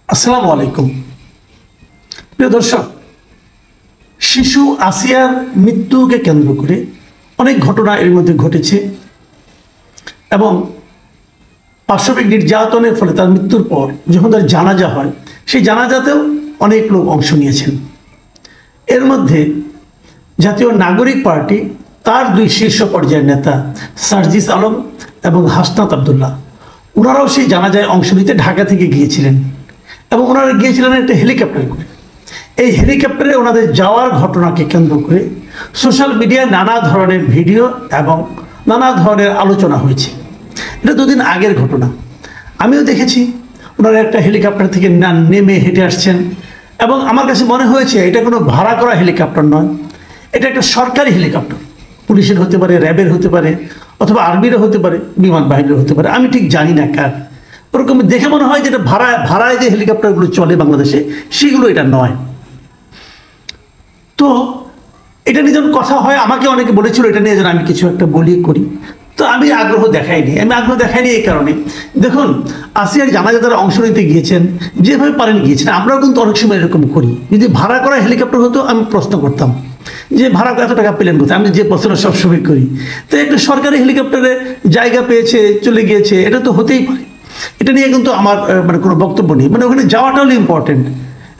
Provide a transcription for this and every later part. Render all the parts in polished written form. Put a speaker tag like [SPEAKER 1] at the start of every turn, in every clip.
[SPEAKER 1] আসসালামু আলাইকুম। প্রিয় দর্শক, শিশু আসিয়ার মৃত্যুকে কেন্দ্র করে অনেক ঘটনা এর মধ্যে ঘটেছে এবং পাশবিক নির্যাতনের ফলে তার মৃত্যুর পর যখন তার জানাজা হয়, সেই জানাজাতেও অনেক লোক অংশ নিয়েছেন। এর মধ্যে জাতীয় নাগরিক পার্টি তার দুই শীর্ষ পর্যায়ের নেতা সার্জিস আলম এবং হাসনাত আবদুল্লাহ, ওনারাও সেই জানাজায় অংশ নিতে ঢাকা থেকে গিয়েছিলেন এবং ওনারা গিয়েছিলেন একটা হেলিকপ্টার করে। এই হেলিকপ্টারে ওনাদের যাওয়ার ঘটনাকে কেন্দ্র করে সোশ্যাল মিডিয়ায় নানা ধরনের ভিডিও এবং নানা ধরনের আলোচনা হয়েছে। এটা দুদিন আগের ঘটনা। আমিও দেখেছি ওনারা একটা হেলিকপ্টার থেকে নেমে হেঁটে আসছেন এবং আমার কাছে মনে হয়েছে এটা কোনো ভাড়া করা হেলিকপ্টার নয়, এটা একটা সরকারি হেলিকপ্টার। পুলিশের হতে পারে, র্যাবের হতে পারে, অথবা আর্মিরও হতে পারে, বিমান বাহিনীর হতে পারে, আমি ঠিক জানি না কার। ওরকম দেখে মনে হয় যেটা ভাড়ায় যে হেলিকপ্টারগুলো চলে বাংলাদেশে, সেগুলো এটা নয়। তো এটা নিয়ে যখন কথা হয়, আমাকে অনেকে বলেছিল এটা নিয়ে যেন আমি কিছু একটা বলি করি, তো আমি আগ্রহ দেখাইনি। এই কারণে, দেখুন, আসিয়ার জানাজা তারা অংশ নিতে গিয়েছেন, যেভাবে পারেন গিয়েছেন। আমরাও কিন্তু অনেক সময় এরকম করি। যদি ভাড়া করা হেলিকপ্টার হতো, আমি প্রশ্ন করতাম যে ভাড়া এত টাকা পেলেন কোথায়। আমি যে প্রশ্ন সবসময় করি, তো একটা সরকারি হেলিকপ্টারে জায়গা পেয়েছে, চলে গিয়েছে, এটা তো হতেই পারে। এটা নিয়ে কিন্তু আমার কোনো বক্তব্য নেই। ওখানে যাওয়াটা হলো ইম্পর্টেন্ট।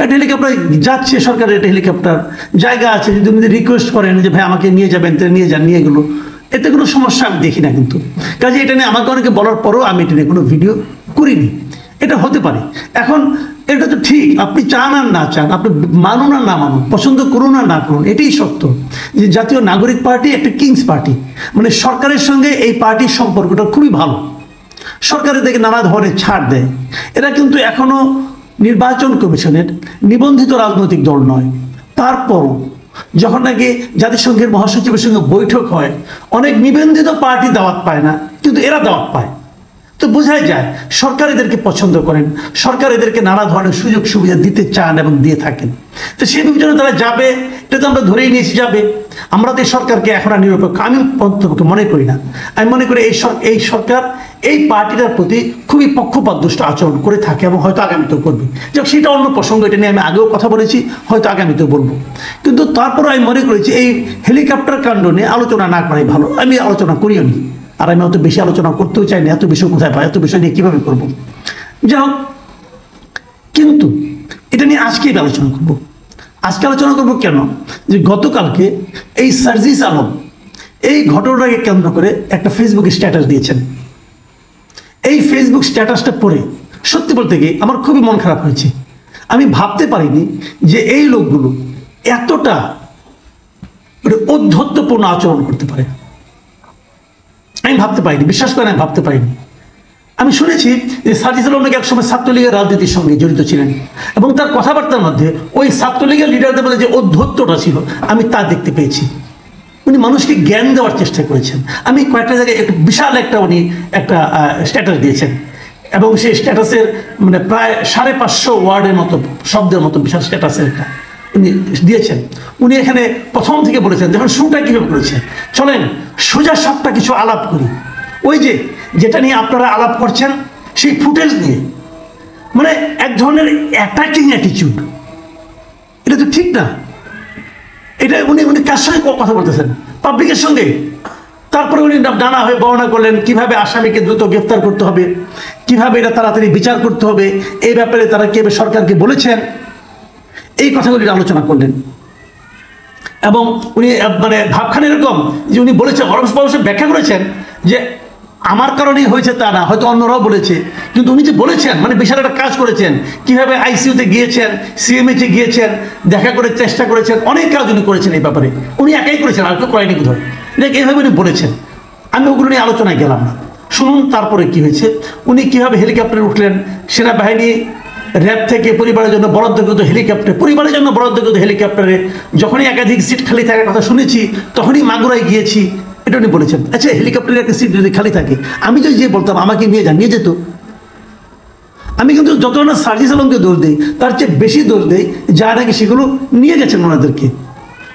[SPEAKER 1] একটা হেলিকপ্টার যাচ্ছে, সরকারের একটা হেলিকপ্টার, জায়গা আছে, যদি উনি রিকোয়েস্ট করেন যে ভাই আমাকে নিয়ে যাবেন, তো নিয়ে যান, নিয়ে গেলো, এতে কোনো সমস্যা আমি দেখি না। কিন্তু কাজে এটা নিয়ে আমাকে অনেকে বলার পরও আমি এটা নিয়ে কোনো ভিডিও করিনি। এটা হতে পারে। এখন এটা তো ঠিক, আপনি চান আর না চান, আপনি মানুন আর না মানুন, পছন্দ করুন আর না করুন, এটাই সত্য যে জাতীয় নাগরিক পার্টি একটা কিংস পার্টি। সরকারের সঙ্গে এই পার্টির সম্পর্কটা খুবই ভালো। সরকারের থেকে নানা ধরনের ছাড় দেয়। এরা কিন্তু এখনো নির্বাচন কমিশনের নিবন্ধিত রাজনৈতিক দল নয়। তারপরও যখন নাকি জাতিসংঘের মহাসচিবের সঙ্গে বৈঠক হয়, অনেক নিবন্ধিত পার্টি দাওয়াত পায় না, কিন্তু এরা দাওয়াত পায়। তো বোঝাই যায় সরকার এদেরকে পছন্দ করেন, সরকার এদেরকে নানা ধরনের সুযোগ সুবিধা দিতে চান এবং দিয়ে থাকেন। তো সেই বিবেচনা তারা যাবে, এটা তো আমরা ধরেই নিয়েছি যাবে। আমরা তো এই সরকারকে এখন আর নিরপেক্ষ আমি পক্ষে মনে করি না। আমি মনে করি এই সরকার এই পার্টিটার প্রতি খুবই পক্ষপাতদুষ্ট আচরণ করে থাকে এবং হয়তো আগামীতেও করবে। যাক, সেটা অন্য প্রসঙ্গ, এটা নিয়ে আমি আগেও কথা বলেছি, হয়তো আগামীতেও বলবো। কিন্তু তারপরে আমি মনে করেছি এই হেলিকপ্টার কাণ্ড নিয়ে আলোচনা না করাই ভালো। আমি আলোচনা করিও নি, আর আমি অত বেশি আলোচনা করতেও চাই না। এত বিষয় কোথায় পাই, এত বিষয় নিয়ে কীভাবে করবো? যাই হোক, কিন্তু এটা নিয়ে আজকেই আলোচনা করবো। আজকে আলোচনা করবো কেন, যে গতকালকে এই সার্জিস আলম এই ঘটনাটাকে কেন্দ্র করে একটা ফেসবুকে স্ট্যাটাস দিয়েছেন। এই ফেসবুক স্ট্যাটাসটা পড়ে সত্যি বলতে গিয়ে আমার খুবই মন খারাপ হয়েছে। আমি ভাবতে পারিনি যে এই লোকগুলো এতটা ঔদ্ধত্যপূর্ণ আচরণ করতে পারে। আমি ভাবতে পারিনি, বিশ্বাস করেন, আমি ভাবতে পারিনি। আমি শুনেছি যে সার্জিস আলম নাকি একসময় ছাত্রলীগের রাজনীতির সঙ্গে জড়িত ছিলেন এবং তার কথাবার্তার মধ্যে ওই ছাত্রলীগের লিডারদের মধ্যে যে ঔদ্ধত্যটা ছিল, আমি তা দেখতে পেয়েছি। উনি মানুষকে জ্ঞান দেওয়ার চেষ্টা করেছেন। আমি কয়েকটা জায়গায় বিশাল উনি একটা স্ট্যাটাস দিয়েছেন এবং সেই স্ট্যাটাসের প্রায় 550 ওয়ার্ডের মতো, শব্দের মতো বিশাল স্ট্যাটাসের একটা উনি দিয়েছেন। উনি এখানে প্রথম থেকে বলেছেন, যখন শুরুটা কীভাবে করেছেন, চলেন সোজা সাপটা কিছু আলাপ করি। ওই যেটা নিয়ে আপনারা আলাপ করছেন, সেই ফুটেজ নিয়ে, এক ধরনের অ্যাটাকিং অ্যাটিচিউড। এটা তো ঠিক না। এটা উনি কার সঙ্গে কথা বলতেছেন? পাবলিকের সঙ্গে। তারপরে উনি নানা হয়ে বর্ণনা করলেন কিভাবে আসামিকে দ্রুত গ্রেফতার করতে হবে, কিভাবে এটা তাড়াতাড়ি বিচার করতে হবে, এই ব্যাপারে তারা কিভাবে সরকারকে বলেছেন, এই কথাগুলি আলোচনা করলেন। এবং উনি ভাবখান এরকম যে উনি বলেছেন, অবশ্যই ব্যাখ্যা করেছেন যে আমার কারণেই হয়েছে তা না, হয়তো অন্যরাও বলেছে, কিন্তু উনি যে বলেছেন বিশাল একটা কাজ করেছেন। কিভাবে আইসিইউতে গিয়েছেন, সিএমএইচে গিয়েছেন, দেখা করে চেষ্টা করেছেন, অনেক কাজ উনি করেছেন এই ব্যাপারে। উনি একাই করেছেন, আর কেউ করেনি বোধহয়। এটা এইভাবে উনি বলেছেন। আমি ওগুলো নিয়ে আলোচনায় গেলাম না। শুনুন তারপরে কি হয়েছে। উনি কিভাবে হেলিকপ্টারে উঠলেন, সেনাবাহিনী র্যাব থেকে পরিবারের জন্য বরাদ্দকৃত হেলিকপ্টার, পরিবারের জন্য বরাদ্দকৃত হেলিকপ্টারে যখনই একাধিক সিট খালি থাকার কথা শুনেছি, তখনই মাগুরায় গিয়েছি, এটা উনি বলেছেন। আচ্ছা, হেলিকপ্টারের একটা সিট যদি খালি থাকে, আমি যদি বলতাম আমাকে নিয়ে যান, নিয়ে যেত। আমি কিন্তু যত না সার্জিস আলমকে দোষ দিই, তার চেয়ে বেশি দোষ দেই যারা নাকি সেগুলো নিয়ে গেছেন ওনাদেরকে।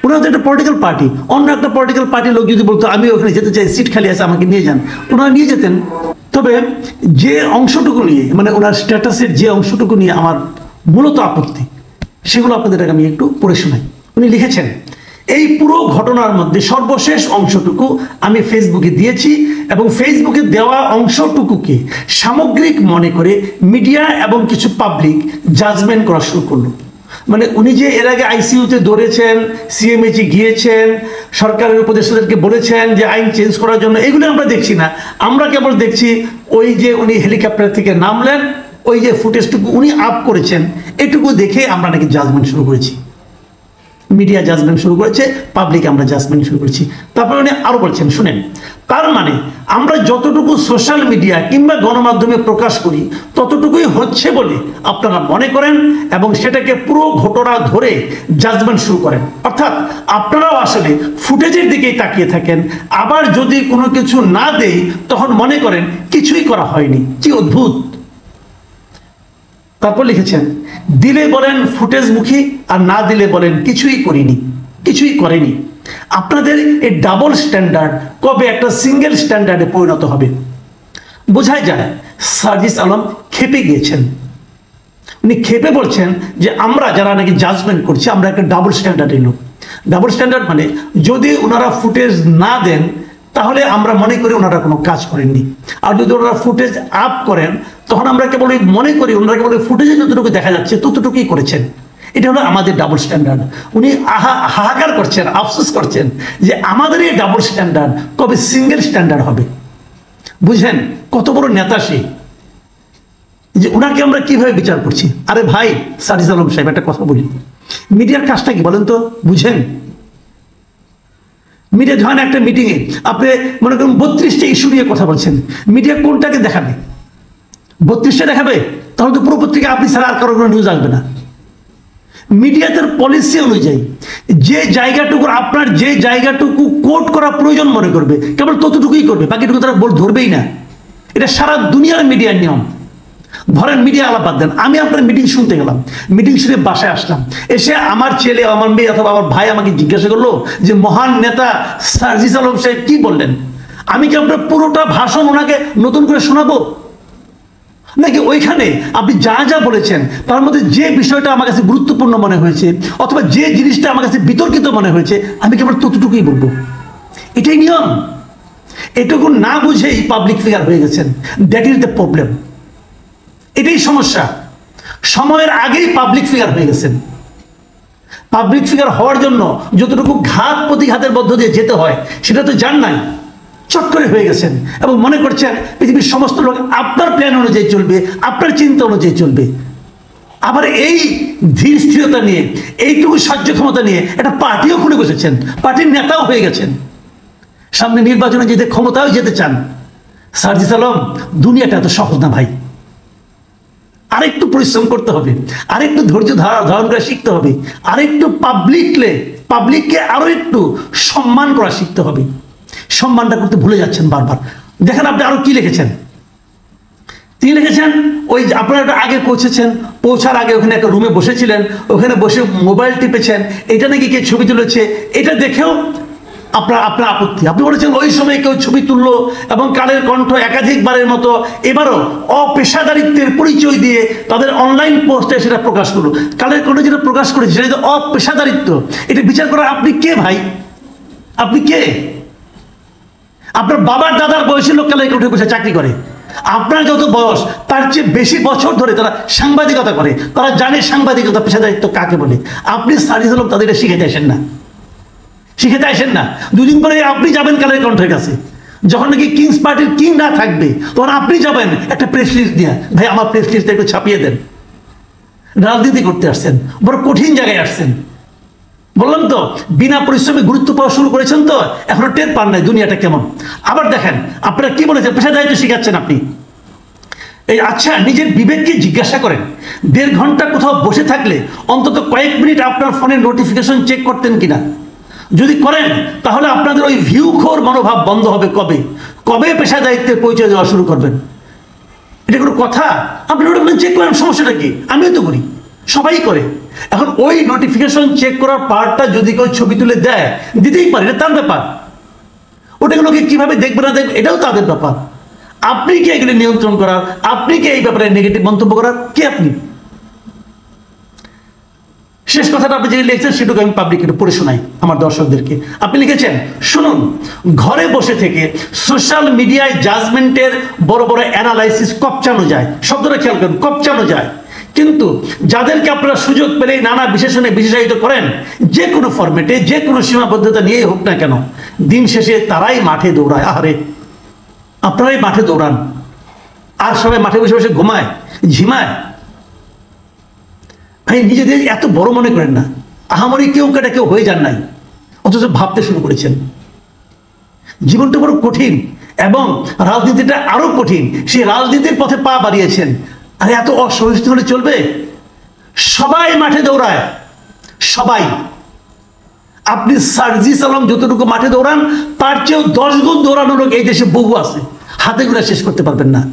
[SPEAKER 1] ওনারা তো একটা পলিটিক্যাল পার্টি, অন্য একটা পলিটিক্যাল পার্টির লোক যদি বলতো আমি ওখানে যেতে চাই, সিট খালি আছে, আমাকে নিয়ে যান, ওনারা নিয়ে যেতেন। তবে যে অংশটুকু নিয়ে ওনার স্ট্যাটাসের যে অংশটুকু নিয়ে আমার মূলত আপত্তি, সেগুলো আপনাদের আমি একটু পড়ে শোনাই। উনি লিখেছেন, এই পুরো ঘটনার মধ্যে সর্বশেষ অংশটুকু আমি ফেসবুকে দিয়েছি এবং ফেসবুকে দেওয়া অংশটুকুকে সামগ্রিক মনে করে মিডিয়া এবং কিছু পাবলিক জাজমেন্ট করা শুরু করলো। মানে উনি যে এর আগে আইসিইউতে দৌড়েছেন, সিএমএইচে গিয়েছেন, সরকারের উপদেষ্টাদেরকে বলেছেন যে আইন চেঞ্জ করার জন্য, এগুলো আমরা দেখছি না। আমরা কেবল দেখছি ওই যে উনি হেলিকপ্টার থেকে নামলেন, ওই যে ফুটেজটুকু উনি আপ করেছেন, এটুকু দেখে আমরা নাকি জাজমেন্ট শুরু করেছি। মিডিয়া জাজমেন্ট শুরু করেছে, পাবলিক আমরা জাজমেন্ট শুরু করেছি। তারপরে উনি আরো বলছেন, শুনেন, তার মানে আমরা যতটুকু সোশ্যাল মিডিয়া কিংবা গণমাধ্যমে প্রকাশ করি ততটুকুই হচ্ছে বলে আপনারা মনে করেন এবং সেটাকে পুরো ঘটনা ধরে জাজমেন্ট শুরু করেন। অর্থাৎ আপনারাও আসলে ফুটেজের দিকেই তাকিয়ে থাকেন, আবার যদি কোনো কিছু না দেই তখন মনে করেন কিছুই করা হয়নি। কি অদ্ভুত। তারপর লিখেছেন, দিলে বলেন ফুটেজমুখী আর না দিলে বলেন কিছুই করিনি, কিছুই করেনি। আপনাদের এই ডাবল স্ট্যান্ডার্ড কবে একটা সিঙ্গেল স্ট্যান্ডার্ডে পরিণত হবে? বোঝাই যায় সার্জিস আলম খেপে গিয়েছেন। উনি খেপে বলছেন যে আমরা যারা নাকি জাজমেন্ট করছি আমরা একটা ডাবল স্ট্যান্ডার্ডের লোক। ডাবল স্ট্যান্ডার্ড মানে যদি ওনারা ফুটেজ না দেন তাহলে আমরা মনে করি ওনারা কোনো কাজ করেননি, আর যদি ওনারা ফুটেজ আপ করেন তখন আমরা কেবল মনে করি ওনারা কেবল ফুটেজে যতটুকু দেখা যাচ্ছে ততটুকুই করেছেন। এটা হলো আমাদের ডাবল স্ট্যান্ডার্ড। উনি হাহাকার করছেন, আফসোস করছেন যে আমাদের এই ডাবল স্ট্যান্ডার্ড কবে সিঙ্গেল স্ট্যান্ডার্ড হবে। বুঝেন কত বড় নেতা সে, যে ওনাকে আমরা কিভাবে বিচার করছি। আরে ভাই সার্জিস আলম সাহেব, একটা কথা বলি, মিডিয়ার কাজটা কি বলেন তো? বুঝেন, মিডিয়া ধরেন একটা মিটিংয়ে আপনি মনে করুন 32টা ইস্যু নিয়ে কথা বলছেন, মিডিয়া কোনটাকে দেখাবে? 32টা দেখাবে? তাহলে তো পুরো পত্রিকা আপনি ছাড়া আর কারো কোনো নিউজ আসবে না। মিডিয়াদের পলিসি অনুযায়ী যে জায়গাটুকু আপনার যে জায়গাটুকু কোট করা প্রয়োজন মনে করবে কেবল ততটুকুই করবে, বাকিটুকু তারা ধরবেই না। এটা সারা দুনিয়ার মিডিয়ার নিয়ম। ধরেন মিডিয়া আলাপ বাদ দেন, আমি আপনার মিটিং শুনতে গেলাম, মিটিং শুনে বাসায় আসলাম, এসে আমার ছেলে আমার মেয়ে অথবা আমার ভাই আমাকে জিজ্ঞাসা করলো যে মহান নেতা সার্জিস আলম সাহেব কি বললেন, আমি কি আপনার পুরোটা ভাষণ ওনাকে নতুন করে শোনাবো? নাকি ওইখানে আপনি যা যা বলেছেন তার মধ্যে যে বিষয়টা আমার কাছে গুরুত্বপূর্ণ মনে হয়েছে অথবা যে জিনিসটা আমার কাছে বিতর্কিত মনে হয়েছে আমি কেবল ততটুকুই বলবো? এটাই নিয়ম। এটুকু না বুঝেই পাবলিক ফিগার হয়ে গেছেন। That is the problem. এটাই সমস্যা। সময়ের আগেই পাবলিক ফিগার হয়ে গেছেন। পাবলিক ফিগার হওয়ার জন্য যতটুকু ঘাত প্রতিঘাতের মধ্য দিয়ে যেতে হয় সেটা তো জান নাই, চট করে হয়ে গেছেন এবং মনে করছেন পৃথিবীর সমস্ত লোক আপনার প্ল্যান অনুযায়ী চলবে, আপনার চিন্তা অনুযায়ী চলবে। আবার এই ধীর স্থিরতা নিয়ে, এইটুকু সহ্য ক্ষমতা নিয়ে একটা পার্টিও খুলে বসেছেন, পার্টির নেতাও হয়ে গেছেন, সামনে নির্বাচনে যেতে ক্ষমতাও যেতে চান। সার্জিস আলম, দুনিয়াটা এত সহজ না ভাই। আরেকটু পরিশ্রম করতে হবে, আরেকটু ধৈর্য ধারণ করা শিখতে হবে, আরেকটু পাবলিককে আরো একটু সম্মান করা শিখতে হবে। সম্মানটা করতে ভুলে যাচ্ছেন বারবার। দেখেন আপনি আরো কি লিখেছেন। তিনি লিখেছেন ওই আপনারা একটা আগে পৌঁছার আগে ওখানে একটা রুমে বসেছিলেন, ওখানে বসে মোবাইল টিপেছেন, এটা নাকি কে ছবি তুলেছে, এটা দেখেও আপনার আপত্তি। আপনি বলেছেন ওই সময় কেউ ছবি তুললো এবং কালের কণ্ঠ একাধিকবারের মতো এবারও অপেশাদারিত্বের পরিচয় দিয়ে তাদের অনলাইন পোস্টে সেটা প্রকাশ করলো। কালের কণ্ঠ যেটা প্রকাশ করেছে সেটা অপেশাদারিত্ব, এটা বিচার করা আপনি কে ভাই? আপনি কে? আপনার বাবার দাদার বয়সী লোক কালের কণ্ঠে বসে চাকরি করে, আপনার যত বয়স তার চেয়ে বেশি বছর ধরে তারা সাংবাদিকতা করে, তারা জানে সাংবাদিকতা পেশাদারিত্ব কাকে বলে। আপনি সার্জিস আলম তাদের শিখেতে আসেন না, দুদিন পরে আপনি যাবেন কালের কণ্ঠের কাছে, যখন নাকি কিংস পার্টির কিং না থাকবে তখন আপনি যাবেন একটা প্রেস লিস্ট দিয়ে, ভাই আমার প্রেস লিস্টটা একটু ছাপিয়ে দেন। রাজনীতি করতে আসছেন, বড় কঠিন জায়গায় আসছেন। বললাম তো বিনা পরিশ্রমে গুরুত্ব পাওয়া শুরু করেছেন, তো এখনো টের পান নাই দুনিয়াটা কেমন। আবার দেখেন আপনারা কি বলেছেন, পেশাদারিত্ব শিখাচ্ছেন আপনি। এই আচ্ছা, নিজের বিবেককে জিজ্ঞাসা করেন, 1.5 ঘন্টা কোথাও বসে থাকলে অন্তত কয়েক মিনিট আপনার ফোনের নোটিফিকেশন চেক করতেন কিনা? যদি করেন তাহলে আপনাদের ওই ভিউখোর মনোভাব বন্ধ হবে। কবে পেশাদারিত্বের পরিচয় দেওয়া শুরু করবেন? এটা কোনো কথা? আপনি নোটিফিকেশন চেক করেন, সমস্যাটা কি? আমিও তো করি, সবাই করে। এখন ওই নোটিফিকেশন চেক করার পার্টটা যদি কেউ ছবি তুলে দেয়, দিতেই পারে, এটা তার ব্যাপার। ওটাকে লোকে কিভাবে দেখবে না দেখবে এটাও তাদের ব্যাপার। আপনি কি এগুলি নিয়ন্ত্রণ করার, আপনি কি এই ব্যাপারে নেগেটিভ মন্তব্য করার কে? আপনি শেষ কথাটা আপনি যে লিখেছেন সেটুকু আমি পাবলিক একটু পড়ে শোনাই আমার দর্শকদেরকে। আপনি লিখেছেন, শুনুন, ঘরে বসে থেকে সোশ্যাল মিডিয়ায় জাজমেন্টের বড় বড় অ্যানালাইসিস কপচানো যায়, শব্দটা খেয়াল করুন, কপচানো যায়, কিন্তু যাদেরকে আপনারা সুযোগ পেলেই নানা বিশেষণে বিশেষায়িত করেন, যে কোনো ফরম্যাটে যে কোনো সীমাবদ্ধতা নিয়েই হোক না কেন, দিন শেষে তারাই মাঠে দৌড়ায়। আহারে, আপনারাই মাঠে দৌড়ান আর সবাই মাঠে বসে বসে ঘুমায়, ঝিমায়। ভাই, নিজেদের এত বড় মনে করেন না, আহামরি কেউ কেটে কেউ হয়ে যান নাই, অথচ ভাবতে শুরু করেছেন। জীবনটা বড় কঠিন এবং রাজনীতিটা আরো কঠিন, সেই রাজনীতির পথে পা বাড়িয়েছেন। আর এত অসহিষ্ণু হলে চলবে? সবাই মাঠে দৌড়ায়, সবাই। আপনি সার্জিস আলম যতটুকু মাঠে দৌড়ান তার চেয়েও 10 গুণ দৌড়ানোর লোক এই দেশে বহু আছে, হাতে গুলা শেষ করতে পারবেন না।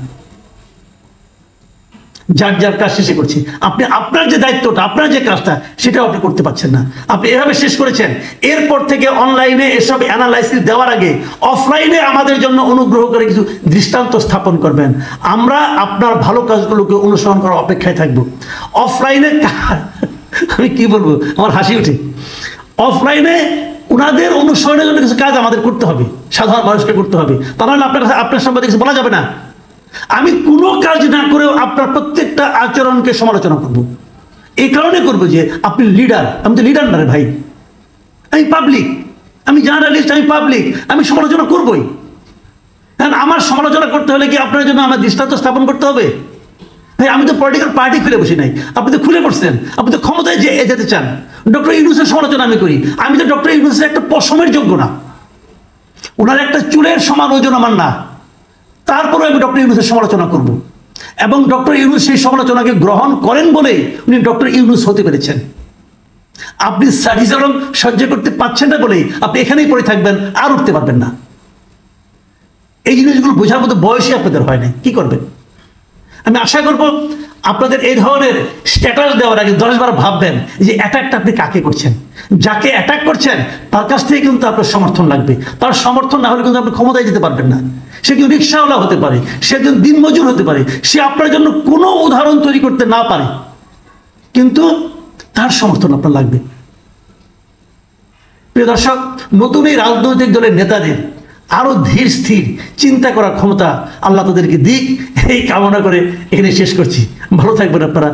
[SPEAKER 1] যার যার কাজ শেষে করছি, আপনি আপনার যে দায়িত্বটা, আপনার যে কাজটা, সেটাও আপনি করতে পারছেন না। আপনি এভাবে শেষ করেছেন। এরপর থেকে অনলাইনে এসব অ্যানালাইসিস দেওয়ার আগে অফলাইনে আমাদের জন্য অনুগ্রহ করে কিছু দৃষ্টান্ত স্থাপন করবেন। আমরা আপনার ভালো কাজগুলোকে অনুসরণ করার অপেক্ষায় থাকবো। অফলাইনে আমি কি বলবো, আমার হাসি উঠে। অফলাইনে ওনাদের অনুসরণের জন্য কিছু কাজ আমাদের করতে হবে, সাধারণ মানুষকে করতে হবে, তা নাহলে আপনার কাছে আপনার সম্বন্ধে কিছু বলা যাবে না। আমি কোনো কাজ না করেও আপনার প্রত্যেকটা আচরণকে সমালোচনা করব। এই কারণে করবো যে আপনি লিডার, আমি তো লিডার না রে ভাই, আমি পাবলিক, আমি জার্নালিস্ট, আমি পাবলিক, আমি সমালোচনা করবই। কারণ আমার সমালোচনা করতে হলে কি আপনার জন্য আমার দৃষ্টান্ত স্থাপন করতে হবে? ভাই, আমি তো পলিটিক্যাল পার্টি খুলে বসি নাই, আপনি তো খুলে পড়ছেন, আপনি তো ক্ষমতায় যেতে চান। ডক্টর ইউনূসের সমালোচনা আমি করি, আমি তো ডক্টর ইউনূসের একটা পশমের যোগ্য না, ওনার একটা চুলের সমান ওজন আমার না, তারপরে আমি ডক্টর ইউনূসের সমালোচনা করব। এবং ডক্টর ইউনূস সেই সমালোচনাকে গ্রহণ করেন বলে উনি ডক্টর ইউনূস হতে পেরেছেন। আপনি সার্জিস আলম সহ্য করতে পারছেন না বলেই আপনি এখানেই পড়ে থাকবেন, আর উঠতে পারবেন না। এই জিনিসগুলো বোঝার মতো বয়সই আপনাদের হয় না, কি করবেন? আমি আশা করব আপনাদের এই ধরনের স্ট্যাটাস দেওয়ার আগে 10 বার ভাববেন যে অ্যাটাকটা আপনি কাকে করছেন। যাকে অ্যাটাক করছেন তার কাছ থেকে কিন্তু আপনার সমর্থন লাগবে, তার সমর্থন না হলে কিন্তু আপনি ক্ষমতায় যেতে পারবেন না। সে কিন্তু রিক্সাওয়ালা হতে পারে, সে একজন দিনমজুর হতে পারে, সে আপনার জন্য কোনো উদাহরণ তৈরি করতে না পারে, কিন্তু তার সমর্থন আপনার লাগবে। প্রিয় দর্শক, নতুন এই রাজনৈতিক দলের নেতাদের আরো ধীর স্থির চিন্তা করার ক্ষমতা আল্লাহ তাদেরকে দিক, এই কামনা করে এখানে শেষ করছি। ভালো থাকবেন আপনারা।